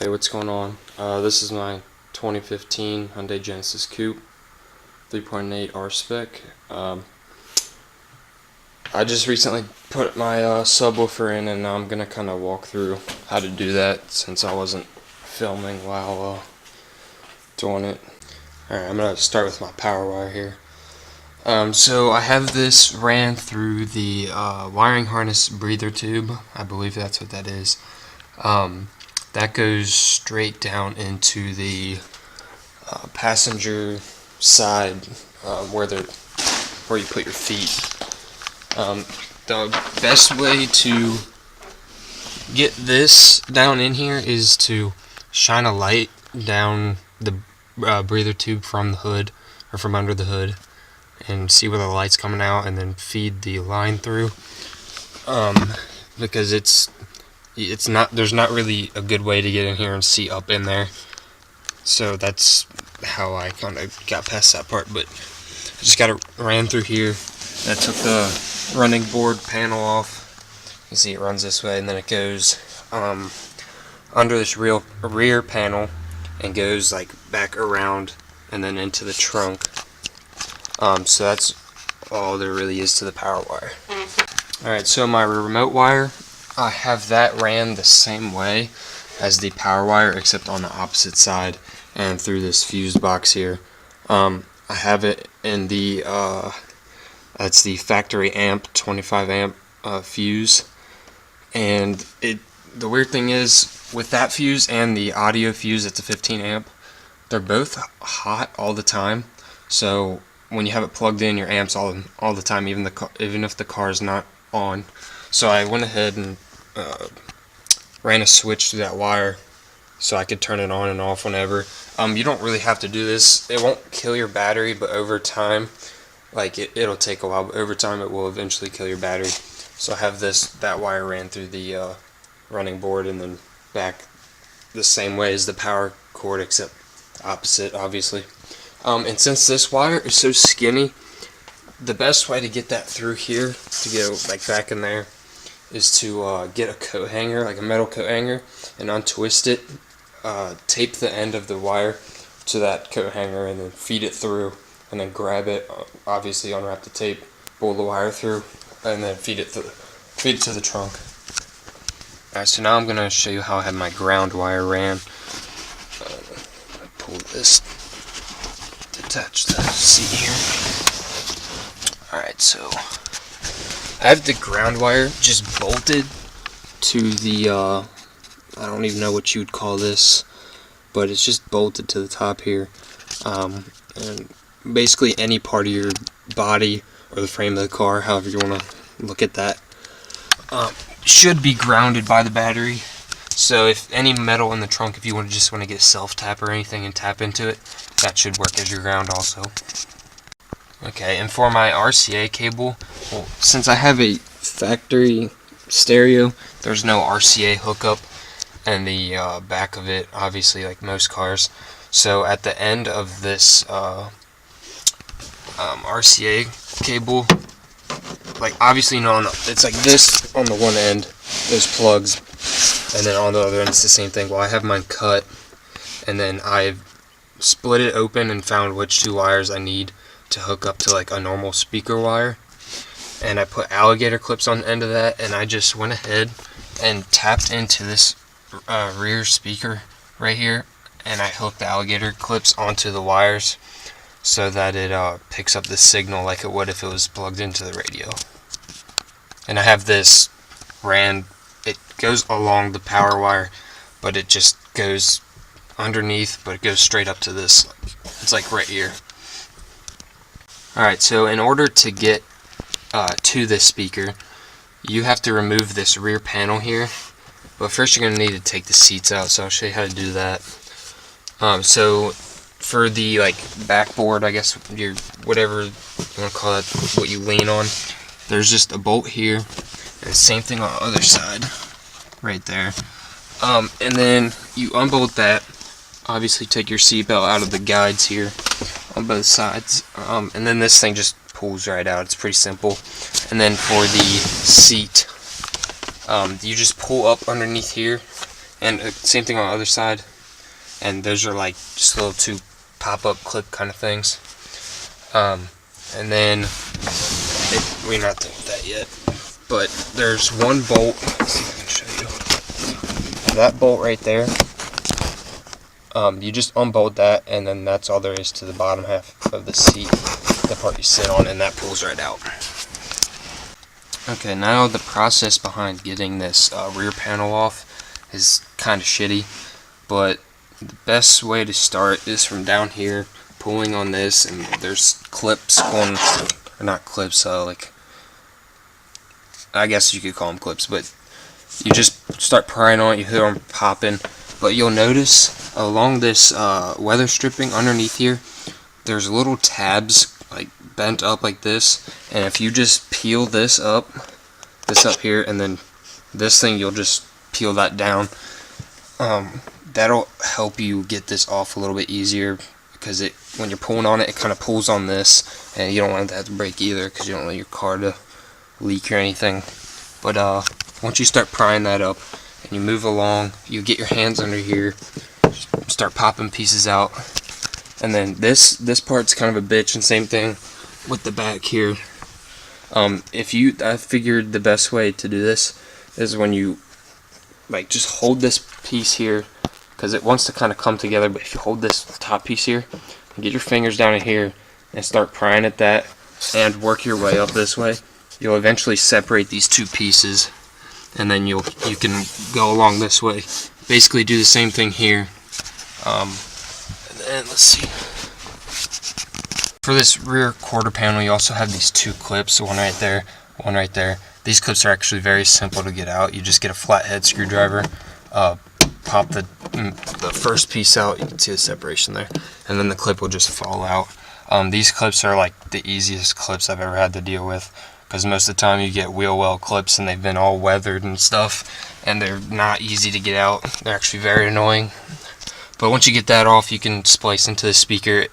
Hey, what's going on? This is my 2015 Hyundai Genesis Coupe 3.8 R-Spec. I just recently put my subwoofer in, and I'm gonna kind of walk through how to do that since I wasn't filming while doing it. Alright, I'm gonna start with my power wire here. So I have this ran through the wiring harness breather tube. I believe that's what that is. That goes straight down into the passenger side where you put your feet. The best way to get this down in here is to shine a light down the breather tube from the hood or from under the hood and see where the light's coming out, and then feed the line through. Because there's not really a good way to get in here and see up in there. So that's how I kind of got past that part. But I just got it ran through here. I took the running board panel off. You see it runs this way, and then it goes under this rear panel and goes like back around and then into the trunk. So that's all there really is to the power wire. Alright, so my remote wire, I have that ran the same way as the power wire, except on the opposite side and through this fuse box here. I have it in the that's the factory amp, 25 amp fuse, and the weird thing is with that fuse and the audio fuse, it's a 15 amp. They're both hot all the time, so when you have it plugged in, your amp's all the time, even if the car is not on. So I went ahead and ran a switch through that wire so I could turn it on and off whenever. You don't really have to do this. It won't kill your battery, but over time, like it'll take a while, but over time it will eventually kill your battery. So I have that wire ran through the running board and then back the same way as the power cord, except opposite, obviously. And since this wire is so skinny, the best way to get that through here, to get it like back in there, is to get a coat hanger, like a metal coat hanger, and untwist it, tape the end of the wire to that coat hanger, and then feed it through, and then grab it, obviously unwrap the tape, pull the wire through, and then feed it to the trunk. Alright, so now I'm going to show you how I have my ground wire ran. Pull this, detach the seat here. Alright, so I have the ground wire just bolted to the, I don't even know what you would call this, but it's just bolted to the top here. And basically any part of your body or the frame of the car, however you want to look at that, should be grounded by the battery. So if any metal in the trunk, if you just want to get a self-tap or anything and tap into it, that should work as your ground also. Okay, and for my RCA cable, well, since I have a factory stereo, there's no RCA hookup in the back of it, obviously, like most cars. So at the end of this RCA cable, like obviously it's like this on the one end, those plugs, and then on the other end it's the same thing. Well, I have mine cut, and then I've split it open and found which two wires I need to hook up to like a normal speaker wire, and I put alligator clips on the end of that, and I just went ahead and tapped into this rear speaker right here, and I hooked the alligator clips onto the wires so that it picks up the signal like it would if it was plugged into the radio. And I have this it goes along the power wire, but it just goes underneath, but it goes straight up to this. It's like right here. Alright, so in order to get to this speaker, you have to remove this rear panel here. But first you're going to need to take the seats out, so I'll show you how to do that. So for the backboard, I guess, your whatever you want to call it, what you lean on, there's just a bolt here, and same thing on the other side, right there. And then you unbolt that. Obviously take your seatbelt out of the guides here on both sides, and then this thing just pulls right out. It's pretty simple. And then for the seat, you just pull up underneath here and same thing on the other side. And those are like just little 2 pop-up clip kind of things. And then we're not done with that yet, but there's one bolt. Let's see if I can show you. That bolt right there. You just unbolt that, and then that's all there is to the bottom half of the seat, the part you sit on, and that pulls right out. Okay, now the process behind getting this rear panel off is kind of shitty, but the best way to start is from down here, pulling on this, and there's clips going, or not clips, like, I guess you could call them clips, but you just start prying on it, you hear them popping. But you'll notice along this weather stripping underneath here, there's little tabs like bent up like this, and if you just peel this up here, and then this thing, you'll just peel that down. That'll help you get this off a little bit easier, because when you're pulling on it, it kind of pulls on this, and you don't want that to break either, because you don't want your car to leak or anything. But once you start prying that up and you move along, you get your hands under here, start popping pieces out, and then this part's kind of a bitch, and same thing with the back here. I figured the best way to do this is when you like just hold this piece here, because it wants to kind of come together, but if you hold this top piece here and get your fingers down in here and start prying at that and work your way up this way, you'll eventually separate these 2 pieces, and then you can go along this way. Basically do the same thing here. And then let's see. For this rear quarter panel, you also have these 2 clips, one right there, one right there. These clips are actually very simple to get out. You just get a flathead screwdriver, pop the first piece out, you can see the separation there, and then the clip will just fall out. These clips are like the easiest clips I've ever had to deal with, because most of the time you get wheel well clips and they've been all weathered and stuff, and they're not easy to get out. They're actually very annoying. But once you get that off, you can splice into the speaker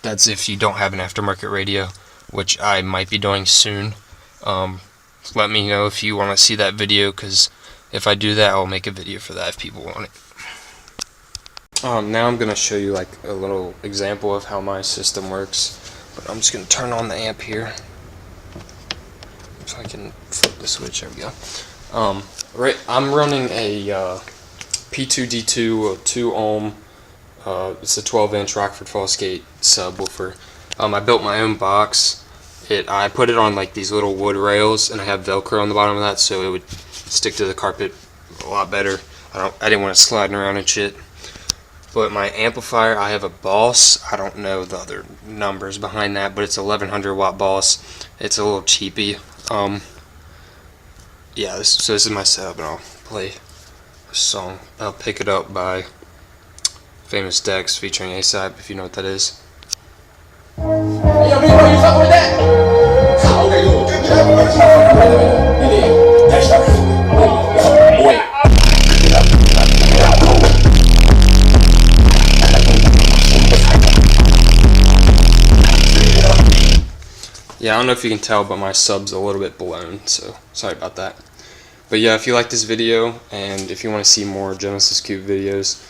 that's if you don't have an aftermarket radio, which I might be doing soon. Let me know if you want to see that video, because if I do that, I'll make a video for that if people want it. Now I'm going to show you like a little example of how my system works. But I'm just going to turn on the amp here, so I can flip the switch. There we go. Right, I'm running a P2D2 2 ohm. It's a 12-inch Rockford Fallskate subwoofer. I built my own box. I put it on like these little wood rails, and I have Velcro on the bottom of that, so it would stick to the carpet a lot better. I didn't want it sliding around and shit. But my amplifier, I have a Boss. I don't know the other numbers behind that, but it's a 1100 watt Boss. It's a little cheapy. Yeah, this is my setup, and I'll play a song. I'll Pick It Up by Famous Dex featuring A$AP, if you know what that is. Hey, yo, big bro, you fucking with that? Okay, cool. Wait. Yeah, I don't know if you can tell, but my sub's a little bit blown, so sorry about that. But yeah, if you like this video, and if you want to see more Genesis Coupe videos,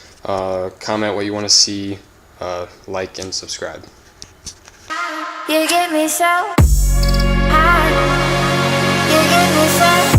comment what you want to see, like, and subscribe. You get me so high. You get me so